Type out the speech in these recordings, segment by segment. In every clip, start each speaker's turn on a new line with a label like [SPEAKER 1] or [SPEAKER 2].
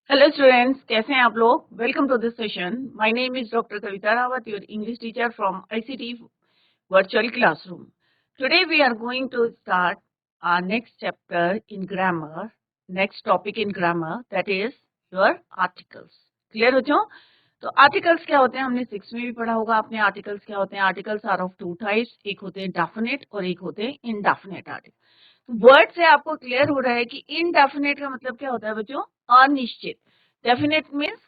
[SPEAKER 1] Hello students, कैसे हैं आप लोग। Welcome to this session. My name is doctor Kavita Rawat, your English teacher from ICT virtual classroom. Today we are going to start our next chapter in grammar, next topic in grammar, that is your articles. Clear हो जाओ। तो articles क्या होते हैं, हमने 6 में भी पढ़ा होगा आपने। आर्टिकल्स क्या होते हैं? Articles are of two types, एक होते हैं डेफिनेट और एक होते हैं इनडेफिनेट आर्टिकल। वर्ड से आपको क्लियर हो रहा है कि इनडेफिनेट का मतलब क्या होता है बच्चों? अनिश्चित। डेफिनेट मीन्स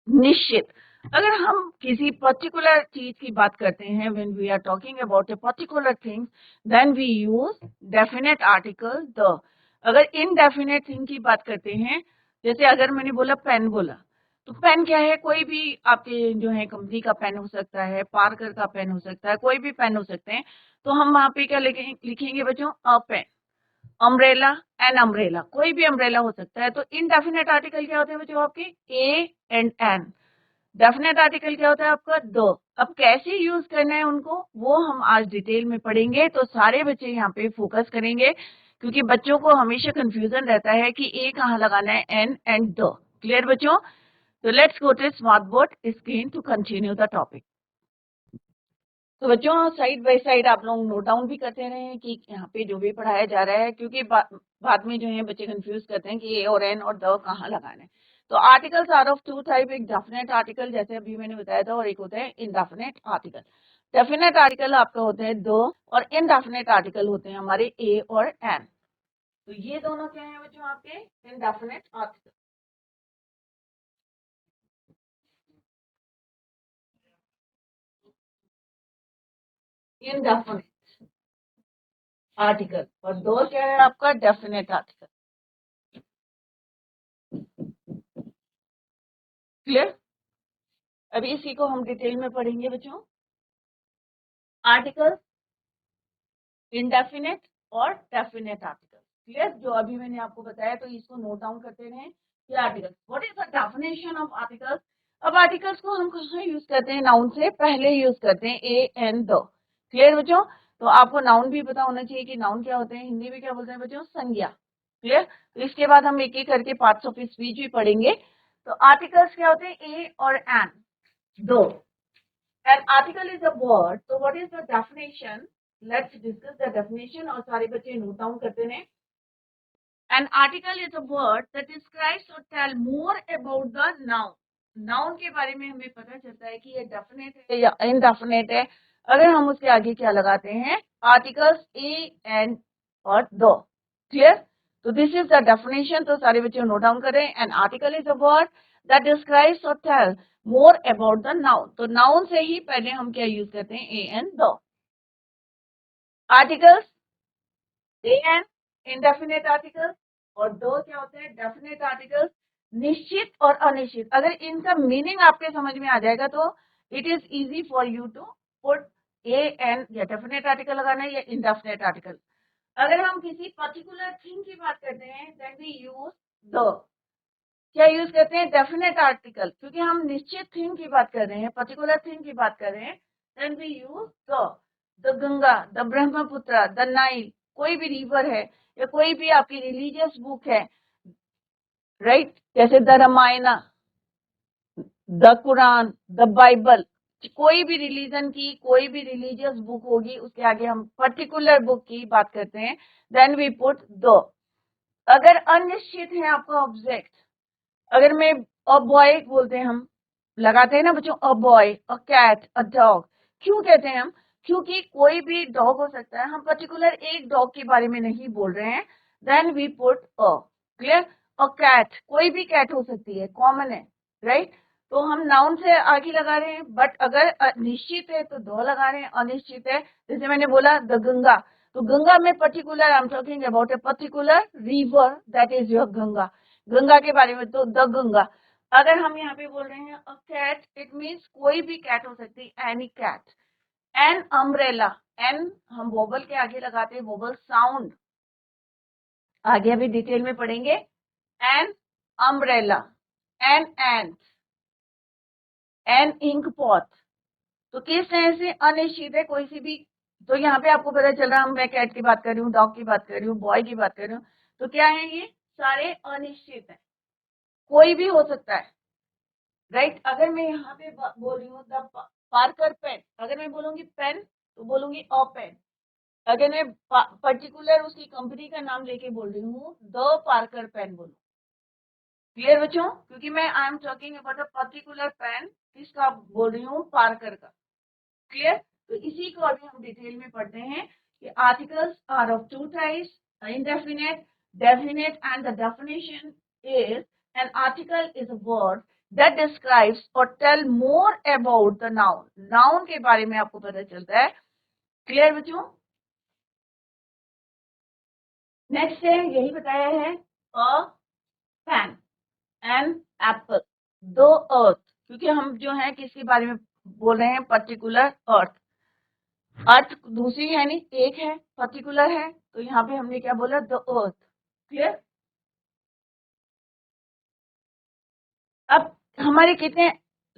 [SPEAKER 1] निश्चित। अगर हम किसी पर्टिकुलर चीज की बात करते हैं, when we are talking about a particular thing, then we use definite article the. अगर इनडेफिनेट थिंग की बात करते हैं, जैसे अगर मैंने बोला पेन बोला, तो पेन क्या है? कोई भी आपके जो है कंपनी का पेन हो सकता है, पार्कर का पेन हो सकता है, कोई भी पेन हो सकते हैं। तो हम वहां पे क्या लिखेंगे बच्चों? अ पेन। अम्ब्रेला, एन अम्ब्रेला, कोई भी अम्ब्रेला हो सकता है। तो इनडेफिनेट आर्टिकल क्या होते हैं बच्चों आपके? A and an. Definite article क्या होता है आपका? द। अब कैसे यूज करना है उनको, वो हम आज डिटेल में पढ़ेंगे। तो सारे बच्चे यहाँ पे फोकस करेंगे, क्योंकि बच्चों को हमेशा कंफ्यूजन रहता है कि ए कहाँ लगाना है, एन एंड द। क्लियर बच्चों? तो let's go to smart board screen to continue the topic. तो बच्चों साइड बाय साइड आप लोग नोट डाउन भी करते रहे कि यहाँ पे जो भी पढ़ाया जा रहा है, क्योंकि बाद में जो है बच्चे कंफ्यूज करते हैं कि ए और एन और द कहाँ लगाना है। तो articles are of two type, एक डेफिनेट आर्टिकल जैसे अभी मैंने बताया था, और एक होता है इनडेफिनेट आर्टिकल। डेफिनेट आर्टिकल आपका होते हैं द, और इनडेफिनेट आर्टिकल होते हैं हमारे ए और एन। तो ये दोनों क्या है बच्चों आपके? Indefinite article. इनडेफिनेट आर्टिकल, और दो क्या है आपका? Definite article. क्लियर? अभी इसी को हम डिटेल में पढ़ेंगे बच्चों। आर्टिकल इनडेफिनेट और डेफिनेट आर्टिकल। क्लियर? जो अभी मैंने आपको बताया, तो इसको नोट डाउन करते रहें कि article, what is the definition of articles. अब आर्टिकल्स को हम कहाँ यूज करते हैं? नाउन से पहले यूज करते हैं, ए एंड द। क्लियर बच्चों? तो आपको नाउन भी पता होना चाहिए कि नाउन क्या होते हैं, हिंदी में क्या बोलते हैं बच्चों? संज्ञा। क्लियर? तो इसके बाद हम एक एक करके पार्ट्स ऑफ स्पीच भी पढ़ेंगे। तो आर्टिकल्स क्या होते हैं? ए और एन, दो। An article is a word. So what is the definition? Let's discuss the definition और सारे बच्चे नोट डाउन करते हैं। An article is a word that describes or tell more about the noun. Noun के बारे में हमें पता चलता है कि ये डेफिनेट है या इनडेफिनेट है, अगर हम उसके आगे क्या लगाते हैं? आर्टिकल्स ए एंड और दो। क्लियर? तो दिस इज द डेफिनेशन। तो सारे बच्चे नोट डाउन करें। An article is a word that describes और tell more about the noun. तो नाउन से ही पहले हम क्या यूज करते हैं? ए एंड दो। Articles a and indefinite articles, और दो क्या होते हैं? Definite articles. निश्चित और अनिश्चित। अगर इनका मीनिंग आपके समझ में आ जाएगा तो it is easy for you to put a and या डेफिनेट आर्टिकल लगाना है या इनडेफिनेट आर्टिकल। अगर हम किसी पर्टिकुलर थिंग की बात करते हैं, देन वी यूज द। क्या यूज करते हैं? डेफिनेट आर्टिकल, क्योंकि हम निश्चित थिंग की बात कर रहे हैं, पर्टिकुलर थिंग की बात कर रहे हैं। Then we use the Ganga, the Brahmaputra, the Nile, कोई भी रिवर है या कोई भी आपकी रिलीजियस बुक है, राइट? जैसे the Ramayana, the Quran, the Bible, कोई भी रिलीजन की कोई भी रिलीजियस बुक होगी, उसके आगे हम पर्टिकुलर बुक की बात करते हैं, देन वी पुट द। अगर अनिश्चित है आपका ऑब्जेक्ट, अगर मैं अ बॉय बोलते हैं, हम लगाते हैं ना बच्चों, a boy, a cat, a dog. क्यों कहते हैं हम? क्योंकि कोई भी डॉग हो सकता है, हम पर्टिकुलर एक डॉग के बारे में नहीं बोल रहे हैं। Then we put a. Clear? A cat, कोई भी कैट हो सकती है, कॉमन है, राइट? तो हम नाउन से आगे लगा रहे हैं। बट अगर निश्चित है तो दो लगा रहे हैं, अनिश्चित है जैसे मैंने बोला द गंगा, तो गंगा में particular I am talking about a particular river, that is your Ganga. Ganga के बारे में तो द गंगा। अगर हम यहाँ पे बोल रहे हैं अ कैट, इट मीन्स कोई भी कैट हो सकती है, any cat. An umbrella, an हम वोबल के आगे लगाते हैं, वोबल साउंड, आगे अभी डिटेल में पढ़ेंगे। An umbrella, an and, an ink pot. तो किस तरह से अनिश्चित है कोई सी भी। तो यहाँ पे आपको पता चल रहा है, मैं कैट की बात कर रही हूँ, डॉग की बात कर रही हूँ, बॉय की बात कर रही हूँ, तो क्या है ये? सारे अनिश्चित है। कोई भी हो सकता है, राइट। अगर मैं यहाँ पे बोल रही हूँ द पार्कर पेन, अगर मैं बोलूंगी पेन तो बोलूंगी अ पेन। अगर मैं पर्टिकुलर उसकी कंपनी का नाम लेके बोल रही हूँ द पार्कर पेन बोलूँ। क्लियर बच्चों, क्योंकि मैं I am talking about a particular pen, किसका बोल रही हूँ, पार्कर का। क्लियर। तो इसी को अभी हम डिटेल में पढ़ते हैं कि articles are of two types, indefinite, definite, and the definition is an article is a word that describes or tell more about the noun. Noun के बारे में आपको पता चलता है। क्लियर बच्चों। नेक्स्ट है, यही बताया है, अ पेन, एन एप्पल, दो अर्थ, क्योंकि हम जो है किसके बारे में बोल रहे हैं, पर्टिकुलर अर्थ। अर्थ दूसरी है नहीं, एक है, पर्टिकुलर है, तो यहाँ पे हमने क्या बोला, द अर्थ। क्लियर। अब हमारे कितने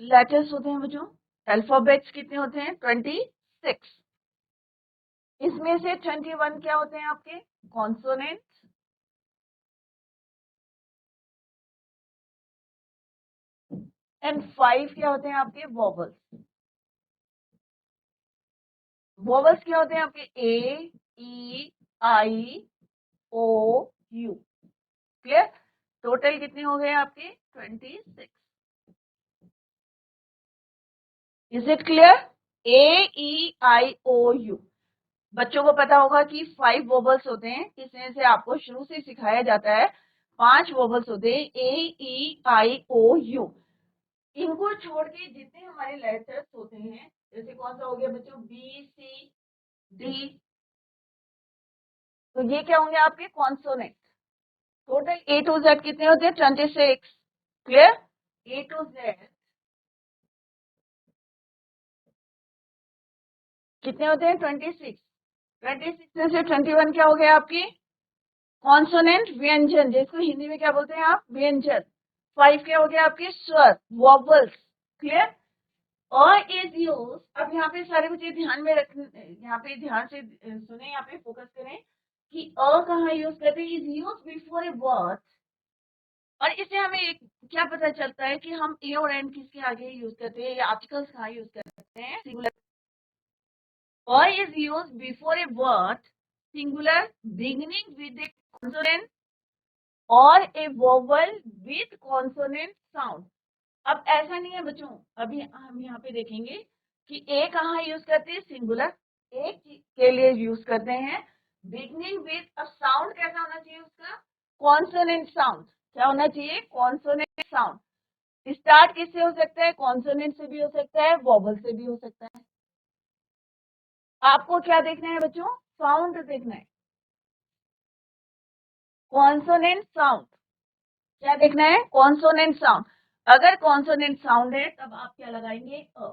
[SPEAKER 1] लेटर्स होते हैं बच्चों, अल्फाबेट्स कितने होते हैं, 26। इसमें से 21 क्या होते हैं आपके, कॉन्सोनेंट्स, एंड 5 क्या होते हैं आपके, वोवल्स। वोवल्स क्या होते हैं आपके, A, E, I, O, U. Clear. Total कितने हो गए आपके, 26। Is it clear. A, E, I, O, U. बच्चों को पता होगा कि 5 वोबल्स होते हैं, इसमें से आपको शुरू से सिखाया जाता है 5 वोबल्स होते हैं, ए, ई, आई, ओ, यू। इनको छोड़ के जितने हमारे लेटर्स होते हैं, जैसे कौन सा हो गया बच्चों, बी, सी, डी, तो ये क्या होंगे आपके, consonant. Total A to Z कितने होते हैं, 26। क्लियर। ए टू जेड कितने होते हैं, 26। 26 में से 21 क्या हो गया आपकी, कॉन्सोनेंट, व्यंजन, जिसको हिंदी में क्या बोलते हैं आप, व्यंजन। 5 क्या हो गया आपके, स्वर, वॉबल्स। क्लियर। और इज यूज, अब यहाँ पे सारे बच्चे ध्यान में रख, यहाँ पे ध्यान से सुने, यहाँ पे फोकस करें कि अ कहाँ यूज करते हैं, is use before a word. और इससे हमें क्या पता चलता है कि हम ए और एन किसके आगे यूज करते हैं, या आर्टिकल्स कहाँ यूज करते हैं, singular. or is used before a word singular beginning with a consonant or a vowel with consonant sound। अब ऐसा नहीं है बच्चों, अभी हम यहाँ पे देखेंगे कि ए कहाँ यूज करते हैं, सिंगुलर, एक के लिए यूज करते हैं, बिगनिंग विद अ साउंड, कैसा होना चाहिए उसका, कॉन्सोनेंट साउंड। क्या होना चाहिए, कॉन्सोनेंट साउंड। स्टार्ट किससे हो सकता है, कॉन्सोनेंट से भी हो सकता है, वॉवल से भी हो सकता है। आपको क्या देखना है बच्चों, साउंड देखना है, कॉन्सोनेंट साउंड। क्या देखना है, कॉन्सोनेंट साउंड। अगर कॉन्सोनेंट साउंड है तब आप क्या लगाएंगे, अ।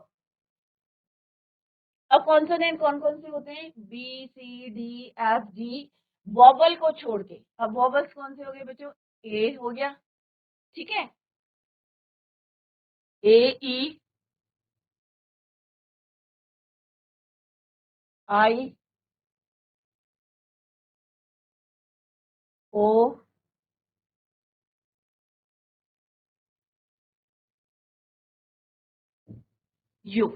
[SPEAKER 1] अब कॉन्सोनेंट कौन कौन से होते हैं, बी, सी, डी, एफ, जी, वॉवल को छोड़ के। अब वॉवल्स कौन से हो गए बच्चों, ए हो गया, ठीक है, ए, E, I, O, you.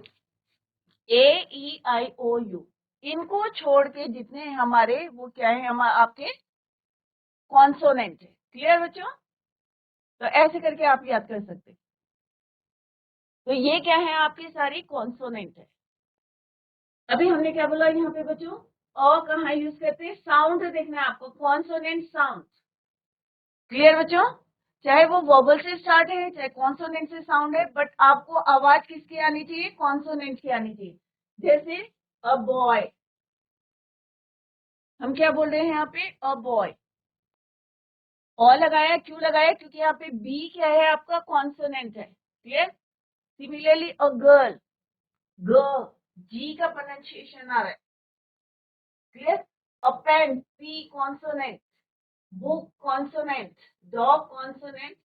[SPEAKER 1] A, E, I, O, you, इनको छोड़ के जितने हमारे, वो क्या है, हम आपके कॉन्सोनेंट है। क्लियर बच्चों। तो ऐसे करके आप याद कर सकते हैं। तो ये क्या है, आपकी सारी कॉन्सोनेंट है। अभी हमने क्या बोला यहाँ पे बच्चों, अ कहाँ यूज करते हैं, साउंड देखना है आपको, कॉन्सोनेंट साउंड। क्लियर बच्चों। चाहे वो वोबल से स्टार्ट है, चाहे कॉन्सोनेंट से साउंड है, बट आपको आवाज किसकी आनी चाहिए, कॉन्सोनेंट की आनी चाहिए। जैसे अ बॉय, हम क्या बोल रहे हैं यहाँ पे, अ बॉय। और लगाया, क्यों लगाया, क्योंकि यहाँ पे बी क्या है आपका, कॉन्सोनेंट है। क्लियर। सिमिलरली अ गर्ल, ग, जी का प्रोनाउंसिएशन आ रहा है। Clear. A pen, p consonant, book consonant, dog consonant,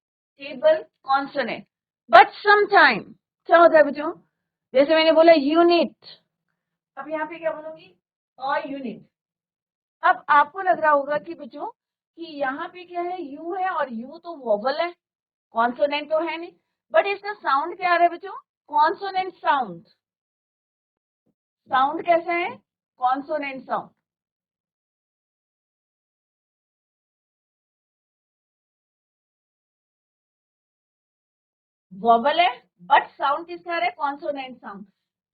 [SPEAKER 1] table consonant, but sometime क्या होता है बच्चों, जैसे मैंने बोला यूनिट, अब यहाँ पे क्या बोलूंगी, और यूनिट। अब आपको लग रहा होगा कि बच्चों कि यहाँ पे क्या है, यू है, और यू तो वोवल है, कॉन्सोनेंट तो है नहीं, बट इसका साउंड क्या आ रहा है बच्चों? Consonant sound. साउंड कैसा है? Consonant sound. वॉबल है बट साउंड किसका आ रहा है? Consonant sound.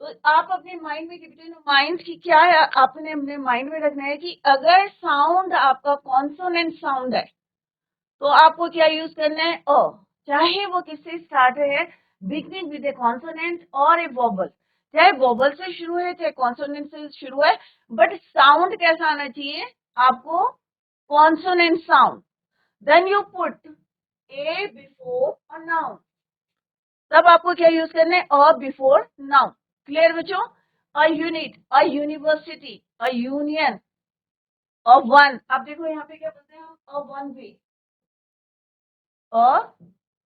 [SPEAKER 1] तो आप अपने माइंड में कीपिंग माइंड की क्या है, आपने अपने माइंड में रखना है कि अगर साउंड आपका कॉन्सोनेंट साउंड है तो आपको क्या यूज करना है? अ, चाहे वो किससे स्टार्ट है, बिगनिंग विद ए कॉन्सोनेंट और ए वॉबल, चाहे वॉबल से शुरू है चाहे कॉन्सोनेंट से शुरू है, बट साउंड कैसा आना चाहिए आपको? Consonant sound. Then you put a before a noun, तब आपको क्या यूज करना है? अ बिफोर नाउन। क्लियर बच्चों? A unit, a university, a union, a one. आप देखो यहाँ पे क्या बोलते हैं हम? A one way, a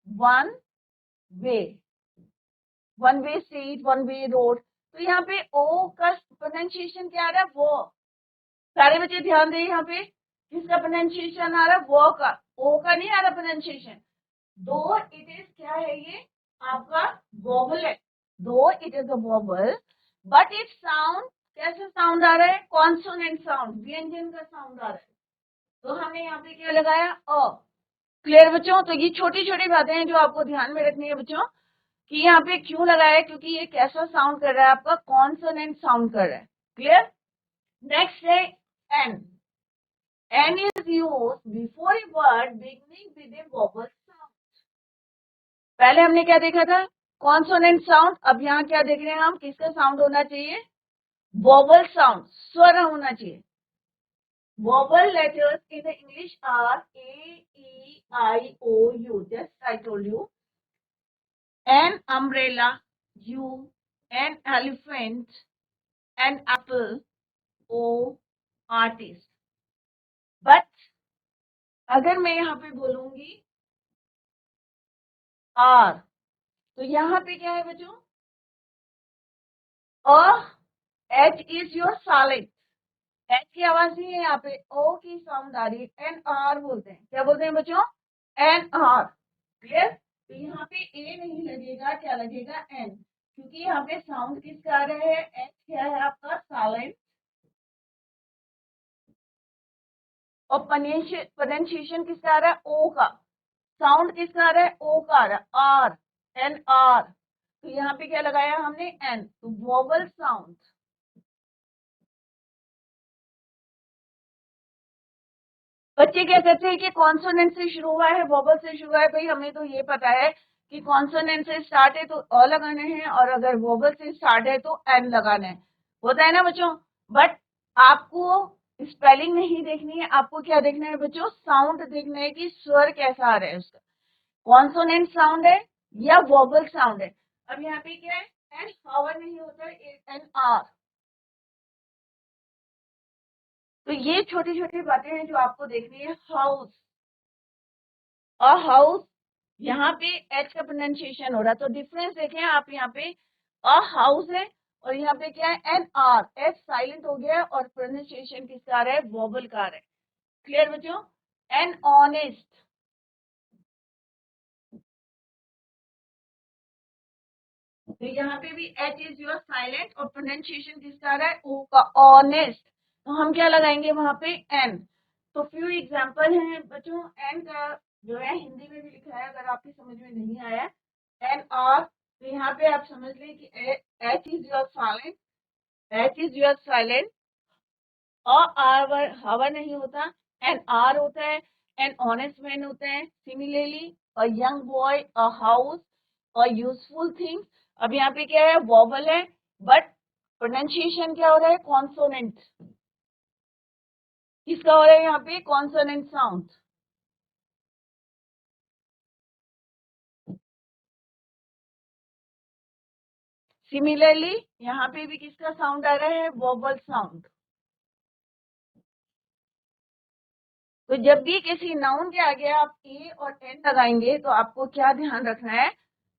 [SPEAKER 1] one way, one way street, one way road. तो यहाँ पे ओ का प्रोनाउंसिएशन क्या आ रहा है? वो। सारे बच्चे ध्यान दें, यहाँ पे किसका प्रोनाउंसिएशन आ रहा है? वो का। ओ का नहीं आ रहा प्रोनाउंसिएशन। दो इट इज क्या है ये? आपका वॉबल है। दो it is a vowel but it sound, कैसा साउंड आ रहा है? कॉन्सोनेंट साउंड, व्यंजन का साउंड आ रहा है। तो हमने यहाँ पे क्या लगाया? अ। क्लियर बच्चों? तो ये छोटी छोटी बातें हैं जो आपको ध्यान में रखनी है बच्चों, कि यहाँ पे क्यों लगाया, क्योंकि ये कैसा साउंड कर रहा है? आपका कॉन्सोनेंट साउंड कर रहा है। क्लियर? नेक्स्ट है an. An is used before a word beginning with a vowel sound. पहले हमने क्या देखा था? Consonant sound. अब यहाँ क्या देख रहे हैं हम? किसका साउंड होना चाहिए? वोवल साउंड, स्वर होना चाहिए। Vowel letters in the English are A, E, I, O, U. Just I told you. An umbrella, U. An elephant, an apple, O. Artist. But अगर मैं यहाँ पे बोलूंगी R, तो यहाँ पे क्या है बच्चों? H is your silent. H की आवाज नहीं है यहाँ पे, O की साउंड आ रही है। एन आर बोलते हैं। क्या बोलते हैं बच्चों? An hour. क्लियर? तो यहाँ पे ए नहीं लगेगा, क्या लगेगा? एन, क्योंकि यहाँ पे साउंड किसका आ रहा है? एच क्या है आपका? साइलेंट। और प्रोनाउंसिएशन किसका आ रहा है? ओ का। साउंड किसका आ रहा है? ओ का आ रहा है, आर, एन आर। तो यहाँ पे क्या लगाया हमने? एन। तो वोवल साउंड। बच्चे क्या करते हैं कि कॉन्सोनेंट से शुरू हुआ है, वोवल से शुरू हुआ है, भाई हमें तो ये पता है कि कॉन्सोनेंट से स्टार्ट है तो अ लगाने हैं, और अगर वोवल से स्टार्ट है तो एन लगाना है। होता है ना बच्चों? बट आपको स्पेलिंग नहीं देखनी है, आपको क्या देखना है बच्चों? साउंड देखना है कि स्वर कैसा आ रहा है उसका, कॉन्सोनेंट साउंड है या वोवल साउंड है। अब यहाँ पे क्या है? एन हावर नहीं होता है, एन आर। तो ये छोटी छोटी बातें हैं जो आपको देखनी है। हाउस, अ हाउस, यहाँ पे एच का प्रोनाउंसिएशन हो रहा है, तो डिफरेंस देखें आप। यहाँ पे अ हाउस है और यहाँ पे क्या है? N R. एच साइलेंट हो गया और प्रोनाउंसिएशन किसका आ रहा है? वोवल का आ रहा है। क्लियर बच्चों? एन ऑनेस्ट, तो यहाँ पे भी एच इज योर साइलेंट और प्रोनाउंसिएशन किसका आ रहा है? ओ का, ऑनेस्ट। तो हम क्या लगाएंगे वहां पे? एन। तो फ्यू एग्जाम्पल हैं बच्चों एन का, जो है हिंदी में भी लिखा है, अगर आपकी समझ में नहीं आया। एन आर, तो यहाँ पे आप समझ लें कि H is your silent, H is your silent. Hour हवा नहीं होता, एन आर होता है। एन ऑनेस्ट मैन होता है। Similarly a young boy, a house, a useful thing. अब यहाँ पे क्या है? वॉवल है बट प्रोनाउंसिएशन क्या हो रहा है? कॉन्सोनेंट। किसका हो रहा है यहाँ पे? Consonant sound. सिमिलरली यहाँ पे भी किसका साउंड आ रहा है? Wobble sound. तो जब भी किसी नाउन के आगे आप ए और एन लगाएंगे तो आपको क्या ध्यान रखना है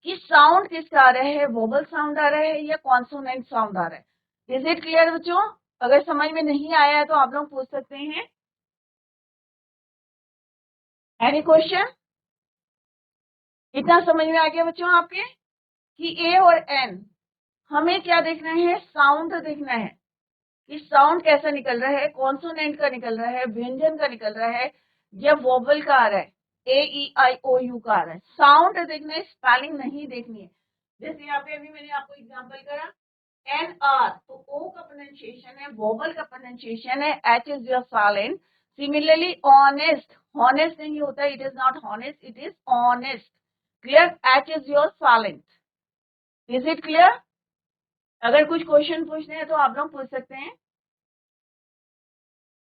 [SPEAKER 1] कि साउंड किसका आ रहा है? वोबल साउंड आ रहा है या कॉन्सोनेंट साउंड आ रहा है? इज इट क्लियर बच्चों? अगर समझ में नहीं आया है तो आप लोग पूछ सकते हैं। Any question? इतना समझ में आ गया बच्चों आपके कि ए और एन हमें क्या देखना है, साउंड देखना है कि साउंड कैसा निकल रहा है, कॉन्सोनेंट का निकल रहा है, व्यंजन का निकल रहा है या वोवल का आ रहा है, ए ई आई ओ यू का आ रहा है। साउंड देखना है, स्पेलिंग नहीं देखनी है। जैसे यहाँ पे अभी मैंने आपको एग्जांपल करा एन आर, तो ओ का प्रोनाउंसिएशन है, वोवल का प्रोनाउंसिएशन है, H is your silent. Similarly honest, honest नहीं होता, it is not honest, it is honest. Clear, H is your silent. Is it clear? अगर कुछ क्वेश्चन पूछने हैं तो आप लोग पूछ सकते हैं।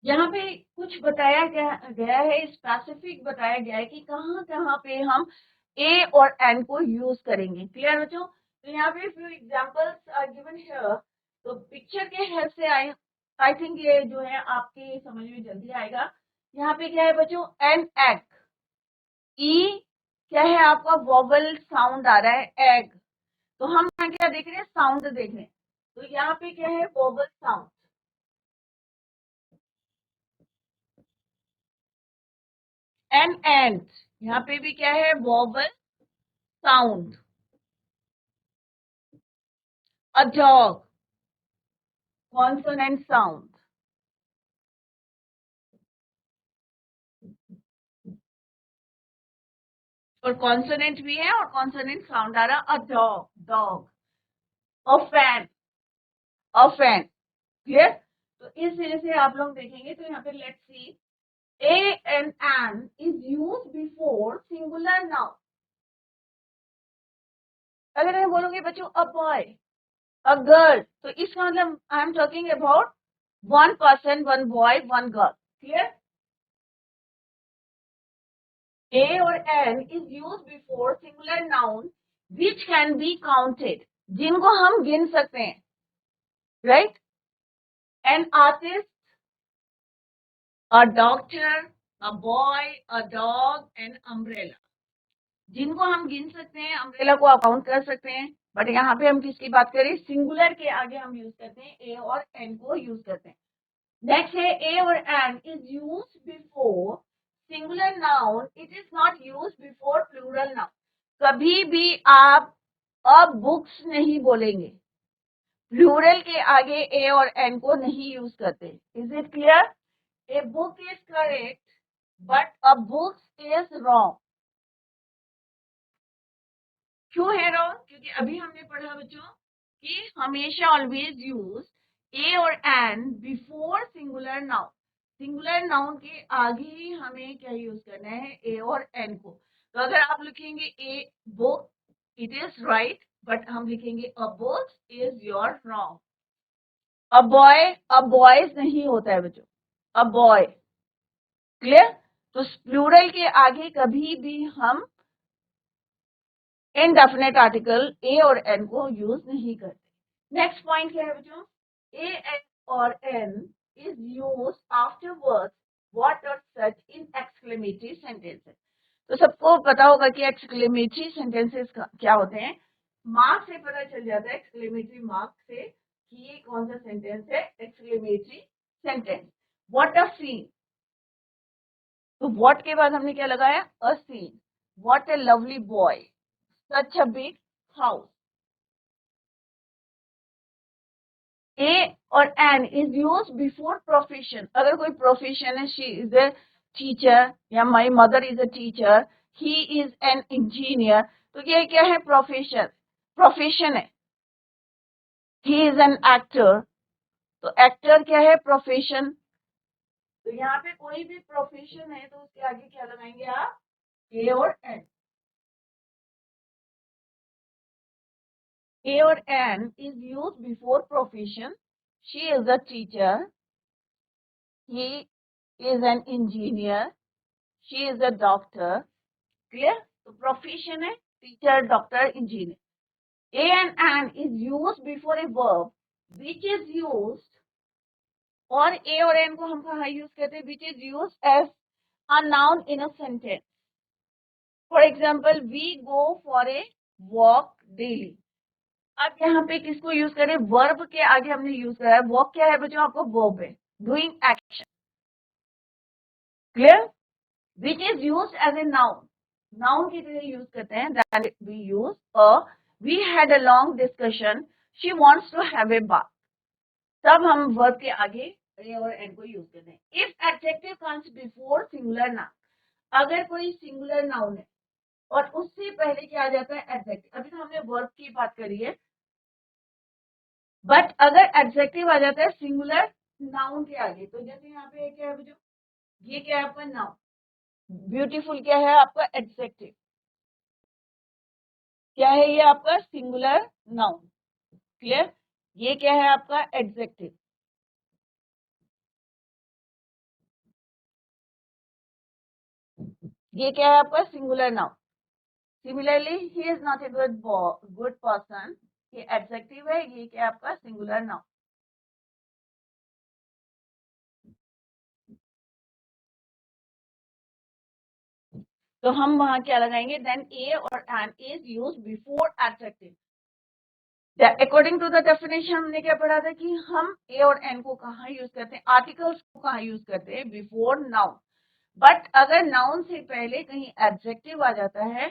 [SPEAKER 1] यहाँ पे कुछ बताया गया है, स्पेसिफिक बताया गया है कि कहाँ कहाँ पे हम ए और एन को यूज करेंगे। क्लियर बच्चों? तो यहाँ पे few examples are given here. तो पिक्चर के हेल्प से आई थिंक ये जो है आपके समझ में जल्दी आएगा। यहाँ पे क्या है बच्चों, एन एग, ई क्या है आपका वोवल साउंड आ रहा है एग, तो हम यहाँ क्या देख रहे हैं, साउंड देख रहे हैं। तो यहाँ पे क्या है, वोवल साउंड। एन एंड, यहाँ पे भी क्या है, vowel sound. A dog, consonant sound. और कॉन्सोनेंट भी है और कॉन्सोनेंट साउंड आ रहा, a dog, dog. A fan, a fan. Clear? तो इस तरह से आप लोग देखेंगे। तो यहाँ पे let's see, a and an is use before singular noun. अगर मैं बोलूंगी बच्चों अ बॉय, अ गर्ल, तो इसका मतलब आई am talking about one person, one boy, one girl. Clear? A or N is used before singular noun which can be counted, जिनको हम गिन सकते हैं, right? An artist, a doctor, a boy, a dog, an umbrella, जिनको हम गिन सकते हैं, अम्ब्रेला को आप काउंट कर सकते हैं। बट यहाँ पे हम किसकी बात करें, सिंगुलर के आगे हम यूज करते हैं, ए और एन को यूज करते हैं। नेक्स्ट है ए और an is use before singular noun, it is not use before plural noun. कभी भी आप अब बुक्स नहीं बोलेंगे, प्लूरल के आगे ए और एन को नहीं यूज करते। Is it clear? A book is correct but a books is wrong. क्यों है रॉन्ग? क्योंकि अभी हमने पढ़ा बच्चों कि हमेशा ऑलवेज यूज ए और an before singular noun. Singular noun के आगे ही हमें क्या यूज करना है, ए और एन को। तो अगर आप लिखेंगे a book, it is right, but हम लिखेंगे a book is your wrong. A boy, a boys नहीं होता है बच्चों, अ बॉय। क्लियर? तो प्लूरल के आगे कभी भी हम इनडेफिनेट आर्टिकल ए और एन को यूज नहीं करते। नेक्स्ट पॉइंट क्या है बच्चों, ए एन और an is use after words what और सच इन एक्सक्लेमेटरी सेंटेंसेस। तो सबको पता होगा कि एक्सक्लेमेटरी सेंटेंसेस क्या होते हैं। मार्क से पता चल जाता है, एक्सक्लेमेटरी मार्क से, कि ये कौन सा सेंटेंस है, exclamatory sentence. What a scene, तो व्हाट के बाद हमने क्या लगाया, a scene. What a lovely boy, such a big house. A और an is use before profession. अगर कोई प्रोफेशन है, शी इज ए टीचर या my mother is a teacher, he is an engineer, तो ये क्या है, प्रोफेशन, प्रोफेशन है। ही इज एन एक्टर, तो एक्टर क्या है, प्रोफेशन। तो यहाँ पे कोई भी प्रोफेशन है तो उसके आगे क्या लगाएंगे आप, ए और एन। ए और an is use before profession. She is a teacher, he is an engineer, she is a doctor। Clear? तो प्रोफेशन है, teacher, doctor, engineer. A and an is use before a verb which is use, और a और N को हम कहा use करते हैं, which is use as a noun in a sentence. For example, we go for a walk daily. अब यहाँ पे किसको यूज करें, वर्ब के आगे हमने यूज करा है। वॉक क्या है बच्चों, आपको वर्ब है, doing action. Clear? Which is use as a noun. Noun की तरह यूज करते हैं, that we use we had a long discussion, she wants to have a bath. तब हम वर्ब के आगे ए और एन को यूज करते हैं। If adjective comes before singular noun, अगर कोई सिंगुलर नाउन है और उससे पहले क्या आ जाता है एडजेक्टिव। अभी तो हमने वर्ब की बात करी है, बट अगर एडजेक्टिव आ जाता है सिंगुलर नाउन के आगे, तो जैसे यहाँ पे क्या है जो, ये क्या है आपका नाउन, ब्यूटीफुल क्या है आपका एडजेक्टिव, क्या है ये आपका सिंगुलर नाउन। क्लियर, ये क्या है आपका एडजेक्टिव, ये क्या है आपका singular noun. Similarly he is not a good person, ये एडजेक्टिव है, ये क्या है आपका सिंगुलर नाउन। तो हम वहां क्या लगाएंगे, देन ए और an is use before adjective. According to the definition हमने क्या पढ़ा था कि हम ए और एन को कहाँ यूज करते हैं, आर्टिकल्स को कहाँ यूज करते हैं, बिफोर नाउन। बट अगर नाउन से पहले कहीं एडजेक्टिव आ जाता है,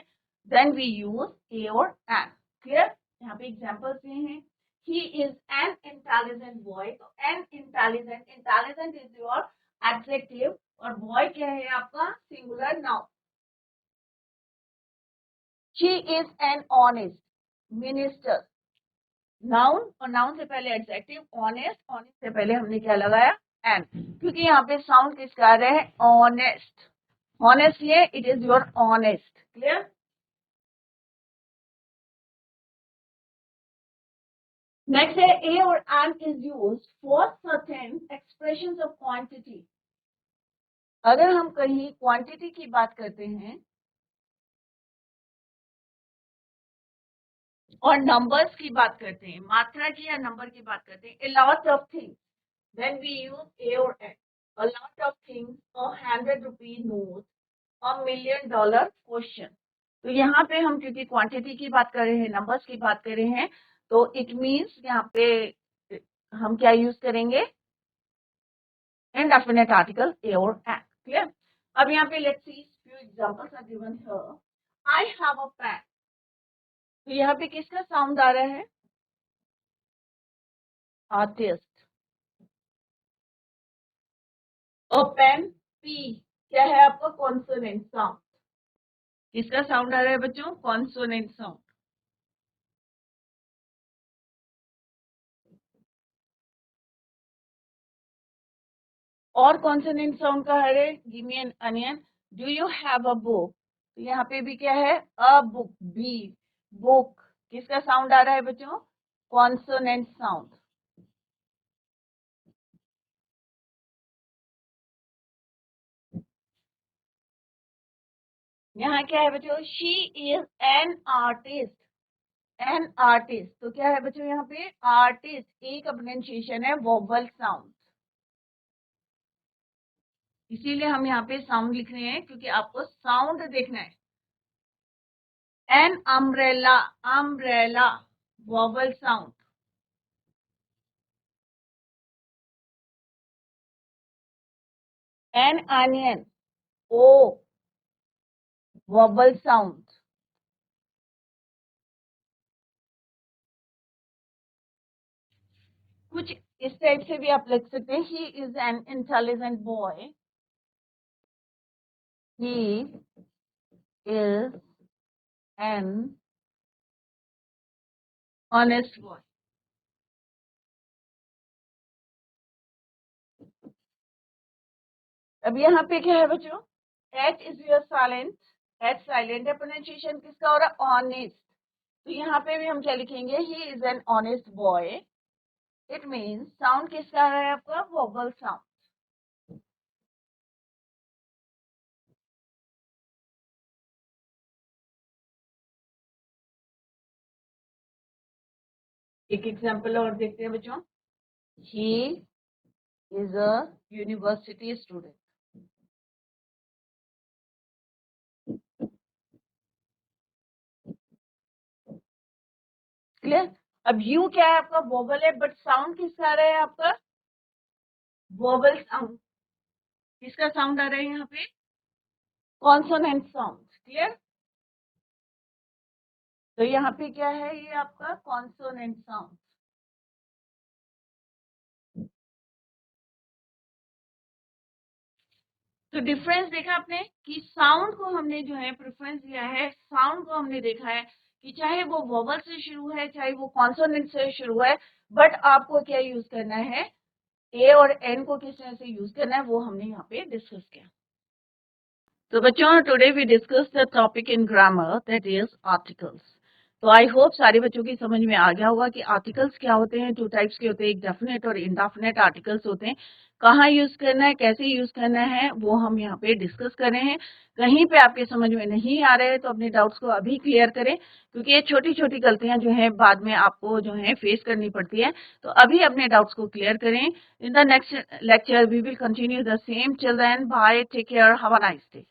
[SPEAKER 1] देन वी यूज ए और एन। क्लियर, यहाँ पे एग्जांपल्स दिए हैं, he is an intelligent boy. तो an intelligent, intelligent is your adjective और बॉय क्या है आपका singular noun. She is an honest minister, noun, और नाउन से पहले एडजेक्टिव ऑनेस्ट, ऑनेस्ट से पहले हमने क्या लगाया एन, क्योंकि यहाँ पे साउंड किसका आ रहा है ऑनेस्ट। ऑनेस्ट ये it is your honest. Clear, next है ए और an is used for certain expressions of quantity. अगर हम कहीं क्वांटिटी की बात करते हैं और नंबर्स की बात करते हैं, मात्रा की या नंबर की बात करते हैं, a lot of things, then we use a or n। a lot of things, a 100 rupee note, a $1,000,000 question. तो यहाँ पे हम क्योंकि क्वांटिटी की बात कर रहे हैं, नंबर्स की बात कर रहे हैं, तो इट मीन्स यहाँ पे हम क्या यूज करेंगे, indefinite article a or an। Clear, अब यहाँ पे let's see few examples are given here. I have a pen, तो यहाँ पे किसका साउंड आ रहा है, आर्टिस्ट। और पेन, पी, क्या है आपका कॉन्सोनेंट साउंड, किसका साउंड आ रहा है बच्चों, कॉन्सोनेंट साउंड। और कॉन्सोनेंट साउंड का है, give me N onion, do you have a book, तो यहाँ पे भी क्या है अ बुक, बी, बुक, किसका साउंड आ रहा है बच्चों, कॉन्सोनेंट साउंड। यहाँ क्या है बच्चों, she is an artist, an artist, तो क्या है बच्चों यहाँ पे आर्टिस्ट, एक प्रोनाउंसिएशन है वोवल साउंड, इसीलिए हम यहाँ पे साउंड लिख रहे हैं क्योंकि आपको साउंड देखना है। An umbrella, umbrella, vowel sound. An onion, O, vowel sound. कुछ इस टाइप से भी आप लिख सकते हैं, he is an intelligent boy, he is an honest boy. अब यहाँ पे क्या है बच्चों, H is your silent, H silent है, प्रोनाउंसिएशन किसका हो रहा है ऑनेस्ट, तो यहाँ पे भी हम क्या लिखेंगे, ही is an honest boy, it means sound किसका आ रहा है आपका वोवल साउंड। एक एग्जाम्पल और देखते हैं बच्चों, he is a university student. Clear, अब यू क्या है आपका वोवल है, बट साउंड किसका आ रहा है आपका वोवल साउंड, किसका साउंड आ रहा है यहाँ पे कॉन्सोनेंट साउंड। क्लियर, तो यहाँ पे क्या है, ये आपका कॉन्सोनेंट साउंड। तो डिफरेंस देखा आपने कि साउंड को हमने जो है प्रेफरेंस दिया है, साउंड को हमने देखा है कि चाहे वो वोवल से शुरू है चाहे वो कॉन्सोनेंट से शुरू है, बट आपको क्या यूज करना है, ए और एन को किस तरह से यूज करना है वो हमने यहाँ पे डिस्कस किया। तो बच्चों, today we discuss the topic in grammar that is articles. तो आई होप सारे बच्चों की समझ में आ गया होगा कि आर्टिकल्स क्या होते हैं। टू टाइप्स के होते हैं, एक डेफिनेट और इनडेफिनेट आर्टिकल्स होते हैं। कहाँ यूज करना है, कैसे यूज करना है, वो हम यहाँ पे डिस्कस कर रहे हैं। कहीं पे आपके समझ में नहीं आ रहे हैं तो अपने डाउट्स को अभी क्लियर करें, क्योंकि ये छोटी छोटी गलतियां जो है बाद में आपको जो है फेस करनी पड़ती है। तो अभी अपने डाउट्स को क्लियर करें। In the next lecture we will continue the same. Till then, bye, take care, have a nice day.